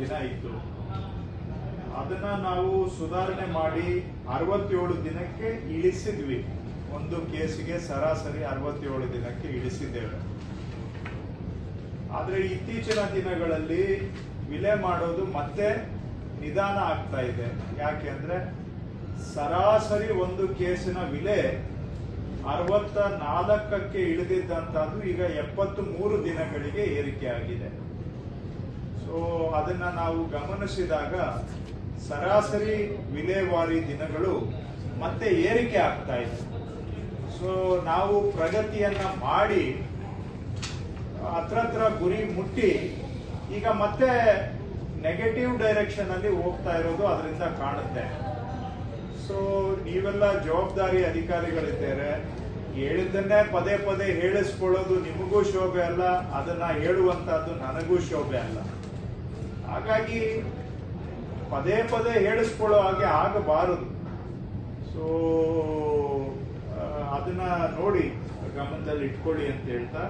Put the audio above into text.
ದಿನ ಇತ್ತು. ಅದನ್ನ ನಾವು ಸುಧಾರಣೆ ಮಾಡಿ 67 ದಿನಕ್ಕೆ ಇಳಿಸಿದ್ವಿ. ಒಂದು ಕೇಸಿಗೆ ಸರಾಸರಿ 67 ದಿನಕ್ಕೆ ಇಳಿಸಿದ್ದೇವೆ. ಆದ್ರೆ ಇತ್ತೀಚಿನ ದಿನಗಳಲ್ಲಿ ವಿಲೆ ಮಾಡೋದು ಮತ್ತೆ ನಿಧಾನ ಆಗ್ತಾ ಇದೆ. ಯಾಕೆಂದ್ರೆ ಸರಾಸರಿ ಒಂದು ಕೇಸಿನ ವಿಲೆ 64ಕ್ಕೆ ಇಳಿದಿದ್ದಂತದ್ದು ಈಗ 73 ದಿನಗಳಿಗೆ ಏರಿಕೆ ಆಗಿದೆ. ಸೊ ಅದನ್ನ ನಾವು ಗಮನಿಸಿದಾಗ ಸರಾಸರಿ ವಿಲೇವಾರಿ ದಿನಗಳು ಮತ್ತೆ ಏರಿಕೆ ಆಗ್ತಾ ಇದೆ. ಸೊ ನಾವು ಪ್ರಗತಿಯನ್ನ ಮಾಡಿ ಹತ್ರ ಗುರಿ ಮುಟ್ಟಿ ಈಗ ಮತ್ತೆ ನೆಗೆಟಿವ್ ಡೈರೆಕ್ಷನ್ ಅಲ್ಲಿ ಹೋಗ್ತಾ ಇರೋದು ಅದರಿಂದ ಕಾಣುತ್ತೆ. ಸೊ ನೀವೆಲ್ಲ ಜವಾಬ್ದಾರಿ ಅಧಿಕಾರಿಗಳಿದ್ದಾರೆ, ಹೇಳಿದ್ದನ್ನೇ ಪದೇ ಪದೇ ಹೇಳಿಸ್ಕೊಳ್ಳೋದು ನಿಮಗೂ ಶೋಭೆ ಅಲ್ಲ, ಅದನ್ನ ಹೇಳುವಂತಹದ್ದು ನನಗೂ ಶೋಭೆ ಅಲ್ಲ. ಹಾಗಾಗಿ ಪದೇ ಪದೇ ಹೇಳಿಸ್ಕೊಳ್ಳೋ ಹಾಗೆ ಆಗಬಾರದು. ಸೊ ಅದನ್ನ ನೋಡಿ ಗಮನದಲ್ಲಿ ಇಟ್ಕೊಳ್ಳಿ ಅಂತ ಹೇಳ್ತಾ